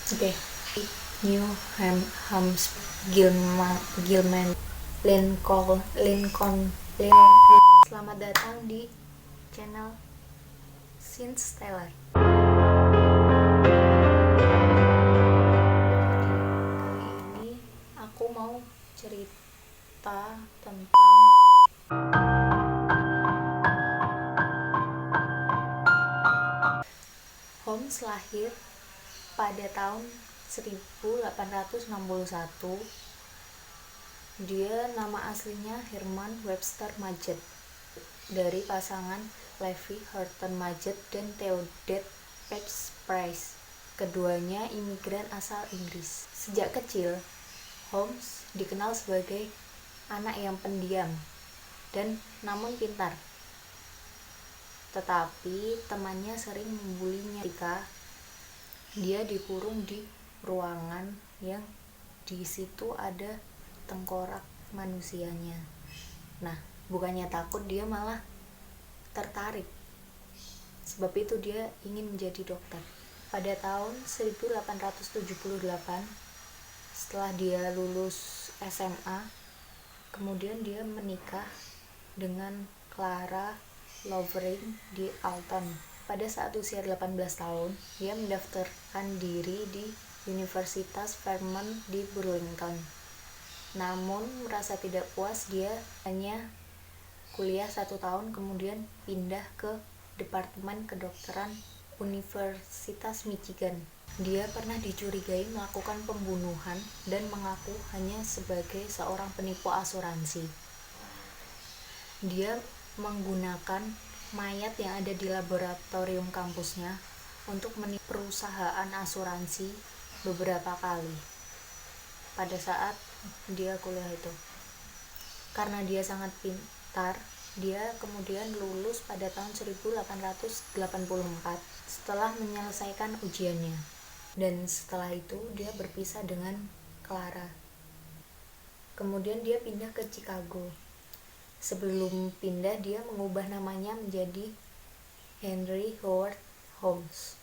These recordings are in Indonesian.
Oke. New Gilman Lincoln. Selamat datang di channel Since Taylor. Kali ini aku mau cerita tentang Holmes lahir pada tahun 1861. Dia nama aslinya Herman Webster Majet, dari pasangan Levi Horton Majet dan Theodette Page Price. Keduanya imigran asal Inggris. Sejak kecil, Holmes dikenal sebagai anak yang pendiam dan namun pintar. Tetapi temannya sering membulinya ketika dia dikurung di ruangan yang di situ ada tengkorak manusianya. Nah, bukannya takut, dia malah tertarik. Sebab itu dia ingin menjadi dokter. Pada tahun 1878, setelah dia lulus SMA, kemudian dia menikah dengan Clara Lovering di Alton. Pada saat usia 18 tahun, dia mendaftarkan diri di Universitas Vermont di Burlington. Namun merasa tidak puas, dia hanya kuliah 1 tahun kemudian pindah ke Departemen Kedokteran Universitas Michigan. Dia pernah dicurigai melakukan pembunuhan dan mengaku hanya sebagai seorang penipu asuransi. Dia menggunakan mayat yang ada di laboratorium kampusnya untuk menipu perusahaan asuransi beberapa kali pada saat dia kuliah itu. Karena dia sangat pintar, dia kemudian lulus pada tahun 1884 setelah menyelesaikan ujiannya. Dan setelah itu dia berpisah dengan Clara. Kemudian dia pindah ke Chicago. Sebelum pindah, dia mengubah namanya menjadi Henry Howard Holmes.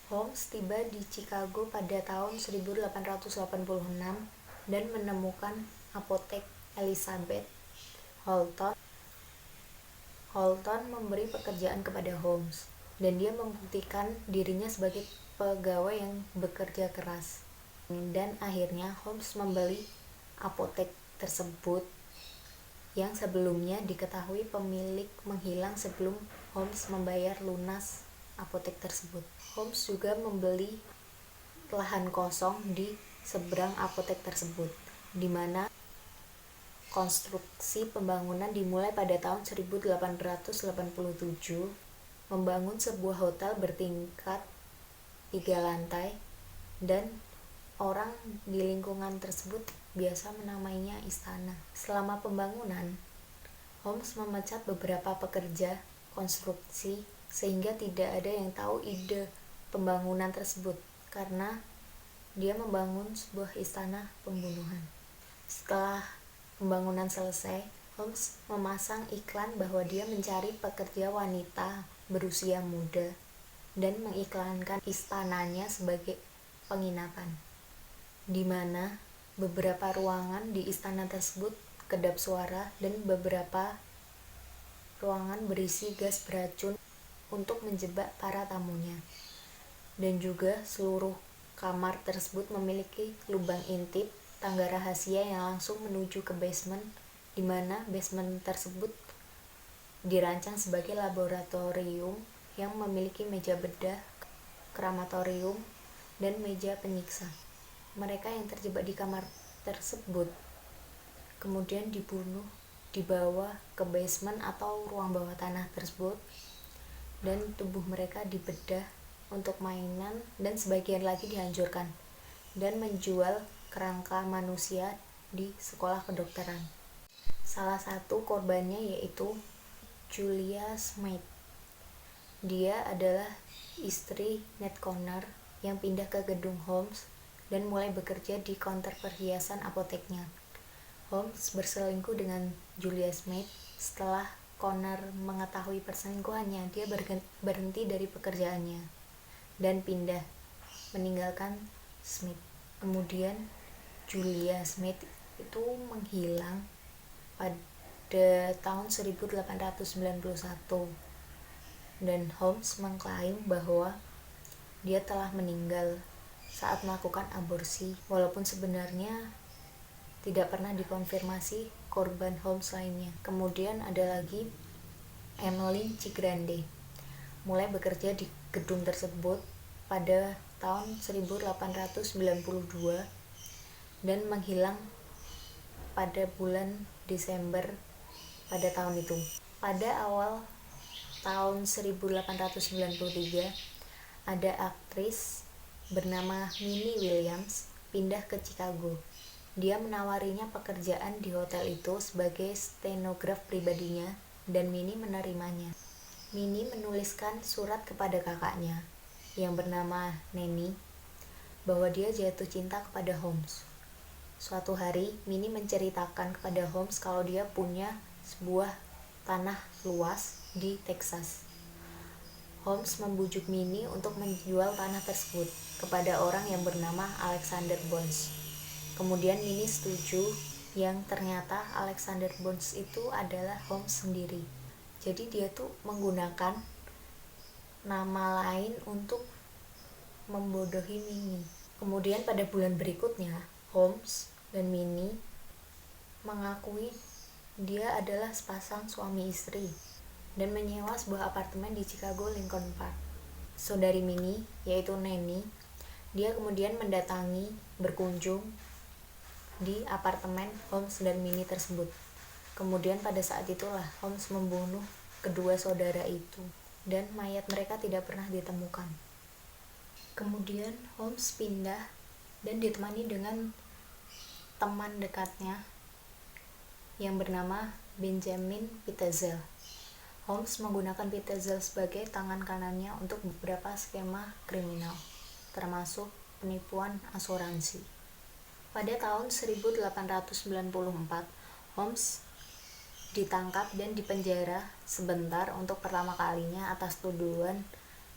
Holmes tiba di Chicago pada tahun 1886 dan menemukan apotek Elizabeth Holton. Holton memberi pekerjaan kepada Holmes dan dia membuktikan dirinya sebagai pegawai yang bekerja keras. Dan akhirnya Holmes membeli apotek tersebut yang sebelumnya diketahui pemilik menghilang sebelum Holmes membayar lunas apotek tersebut. Holmes juga membeli lahan kosong di seberang apotek tersebut, di mana konstruksi pembangunan dimulai pada tahun 1887, membangun sebuah hotel bertingkat 3 lantai, dan orang di lingkungan tersebut biasa menamainya istana. Selama pembangunan, Holmes memecat beberapa pekerja konstruksi sehingga tidak ada yang tahu ide pembangunan tersebut karena dia membangun sebuah istana pembunuhan. Setelah pembangunan selesai, Holmes memasang iklan bahwa dia mencari pekerja wanita berusia muda dan mengiklankan istananya sebagai penginapan, di mana beberapa ruangan di istana tersebut kedap suara dan beberapa ruangan berisi gas beracun untuk menjebak para tamunya. Dan juga seluruh kamar tersebut memiliki lubang intip, tangga rahasia yang langsung menuju ke basement, di mana basement tersebut dirancang sebagai laboratorium yang memiliki meja bedah, krematorium, dan meja penyiksa. Mereka yang terjebak di kamar tersebut kemudian dibunuh, dibawa ke basement atau ruang bawah tanah tersebut, dan tubuh mereka dibedah untuk mainan dan sebagian lagi dihancurkan dan menjual kerangka manusia di sekolah kedokteran. Salah satu korbannya yaitu Julia Smith. Dia adalah istri Ned Connor yang pindah ke gedung Holmes dan mulai bekerja di konter perhiasan apoteknya. Holmes berselingkuh dengan Julia Smith. Setelah Connor mengetahui perselingkuhannya, dia berhenti dari pekerjaannya dan pindah meninggalkan Smith. Kemudian Julia Smith itu menghilang pada tahun 1891 dan Holmes mengklaim bahwa dia telah meninggal saat melakukan aborsi, walaupun sebenarnya tidak pernah dikonfirmasi korban Holmes lainnya. Kemudian ada lagi Emmeline Cigrande, mulai bekerja di gedung tersebut pada tahun 1892 dan menghilang pada bulan Desember pada tahun itu. Pada awal tahun 1893, ada aktris bernama Minnie Williams pindah ke Chicago. Dia menawarinya pekerjaan di hotel itu sebagai stenograf pribadinya dan Minnie menerimanya. Minnie menuliskan surat kepada kakaknya yang bernama Nanny bahwa dia jatuh cinta kepada Holmes. Suatu hari, Minnie menceritakan kepada Holmes kalau dia punya sebuah tanah luas di Texas. Holmes membujuk Minnie untuk menjual tanah tersebut kepada orang yang bernama Alexander Bones. Kemudian Minnie setuju, yang ternyata Alexander Bones itu adalah Holmes sendiri. Jadi dia tuh menggunakan nama lain untuk membodohi Minnie. Kemudian pada bulan berikutnya, Holmes dan Minnie mengakui dia adalah sepasang suami istri dan menyewa sebuah apartemen di Chicago Lincoln Park. Saudari Minnie, yaitu Nanny, dia kemudian berkunjung di apartemen Holmes dan Minnie tersebut. Kemudian pada saat itulah Holmes membunuh kedua saudara itu dan mayat mereka tidak pernah ditemukan. Kemudian Holmes pindah dan ditemani dengan teman dekatnya yang bernama Benjamin Pitezel. Holmes menggunakan Pitezel sebagai tangan kanannya untuk beberapa skema kriminal, termasuk penipuan asuransi. Pada tahun 1894, Holmes ditangkap dan dipenjara sebentar untuk pertama kalinya atas tuduhan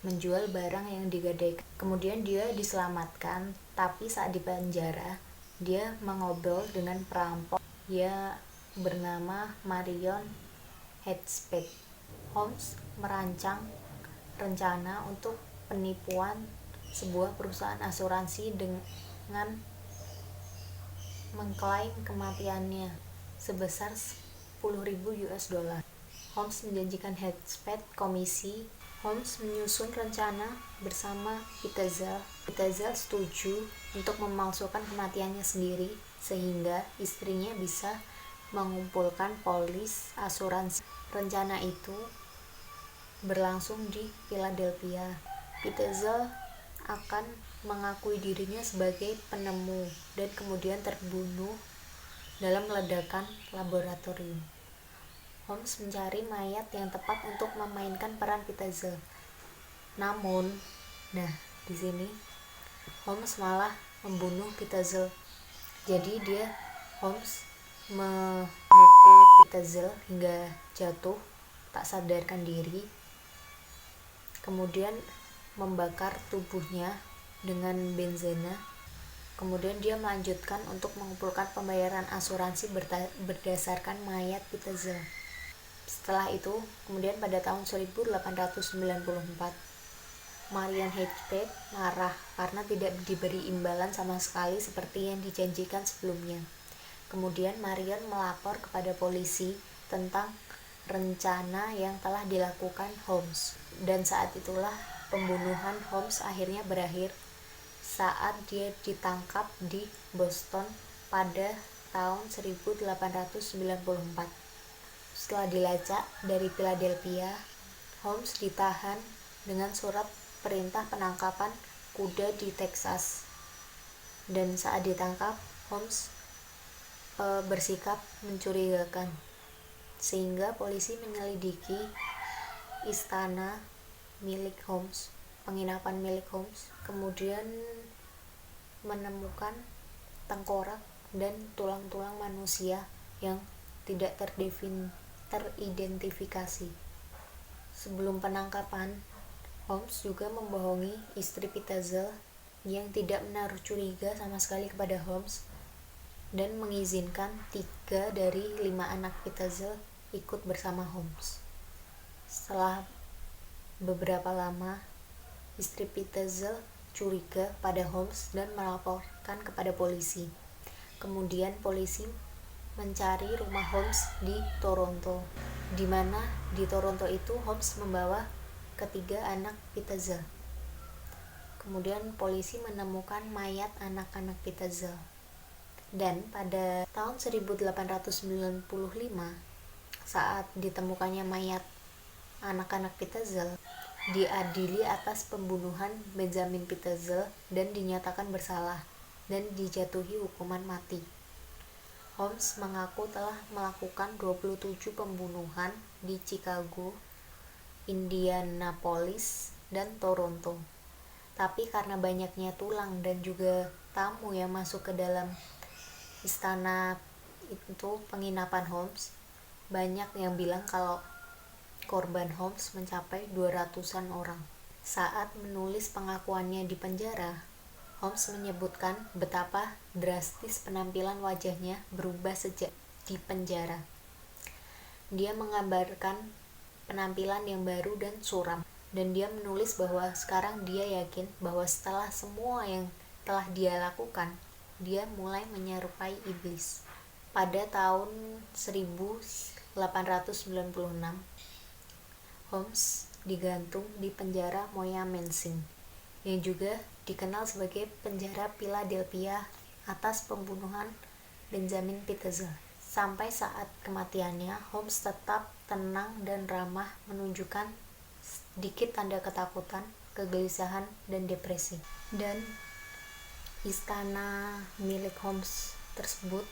menjual barang yang digadaikan. Kemudian dia diselamatkan, tapi saat di penjara, dia mengobrol dengan perampok yang bernama Marion Hedgespace. Holmes merancang rencana untuk penipuan sebuah perusahaan asuransi dengan mengklaim kematiannya sebesar $10.000. Holmes menjanjikan Hedgespace komisi. Holmes menyusun rencana bersama Pitezel. Pitezel setuju untuk memalsukan kematiannya sendiri sehingga istrinya bisa mengumpulkan polis asuransi. Rencana itu berlangsung di Philadelphia. Pitezel akan mengakui dirinya sebagai penemu dan kemudian terbunuh dalam ledakan laboratorium. Holmes mencari mayat yang tepat untuk memainkan peran Pitezel. Namun, di sini Holmes malah membunuh Pitezel. Jadi Holmes memukul Pitezel hingga jatuh tak sadarkan diri. Kemudian membakar tubuhnya dengan benzena. Kemudian dia melanjutkan untuk mengumpulkan pembayaran asuransi berdasarkan mayat Pitezel. Setelah itu, kemudian pada tahun 1894, Marion Hedgespace marah karena tidak diberi imbalan sama sekali seperti yang dijanjikan sebelumnya. Kemudian Marion melapor kepada polisi tentang rencana yang telah dilakukan Holmes. Dan saat itulah pembunuhan Holmes akhirnya berakhir saat dia ditangkap di Boston pada tahun 1894. Setelah dilacak dari Philadelphia, Holmes ditahan dengan surat perintah penangkapan kuda di Texas. Dan saat ditangkap, Holmes bersikap mencurigakan, sehingga polisi menyelidiki istana milik Holmes, penginapan milik Holmes, kemudian menemukan tengkorak dan tulang-tulang manusia yang tidak teridentifikasi. Sebelum penangkapan, Holmes juga membohongi istri Pitezel yang tidak menaruh curiga sama sekali kepada Holmes dan mengizinkan 3 dari 5 anak Pitezel ikut bersama Holmes. Setelah beberapa lama, istri Pitezel curiga pada Holmes dan melaporkan kepada polisi. Kemudian polisi mencari rumah Holmes di Toronto, di mana di Toronto itu Holmes membawa ketiga anak Pitezel. Kemudian polisi menemukan mayat anak-anak Pitezel. Dan pada tahun 1895, saat ditemukannya mayat anak-anak Pitezel, diadili atas pembunuhan Benjamin Pitezel dan dinyatakan bersalah dan dijatuhi hukuman mati. Holmes mengaku telah melakukan 27 pembunuhan di Chicago, Indianapolis, dan Toronto. Tapi karena banyaknya tulang dan juga tamu yang masuk ke dalam istana itu penginapan Holmes, banyak yang bilang kalau korban Holmes mencapai 200-an orang. Saat menulis pengakuannya di penjara, Holmes menyebutkan betapa drastis penampilan wajahnya berubah sejak di penjara. Dia menggambarkan penampilan yang baru dan suram, dan dia menulis bahwa sekarang dia yakin bahwa setelah semua yang telah dia lakukan, dia mulai menyerupai iblis. Pada tahun 1896, Holmes digantung di penjara Moyamensing, yang juga dikenal sebagai penjara Philadelphia atas pembunuhan Benjamin Pitezel. Sampai saat kematiannya, Holmes tetap tenang dan ramah, menunjukkan sedikit tanda ketakutan, kegelisahan, dan depresi. Dan istana milik Holmes tersebut,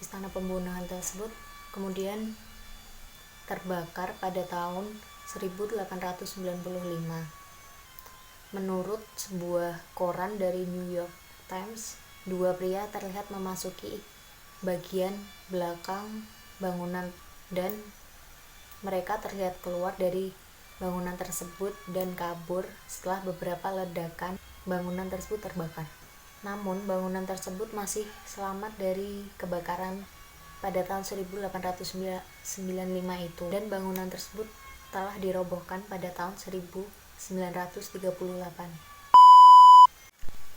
istana pembunuhan tersebut, kemudian terbakar pada tahun 1895. Menurut sebuah koran dari New York Times, 2 pria terlihat memasuki bagian belakang bangunan dan mereka terlihat keluar dari bangunan tersebut dan kabur setelah beberapa ledakan bangunan tersebut terbakar. Namun bangunan tersebut masih selamat dari kebakaran pada tahun 1895 itu, dan bangunan tersebut telah dirobohkan pada tahun 1938.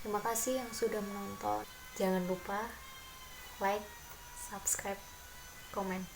Terima kasih yang sudah menonton. Jangan lupa like, subscribe, komen.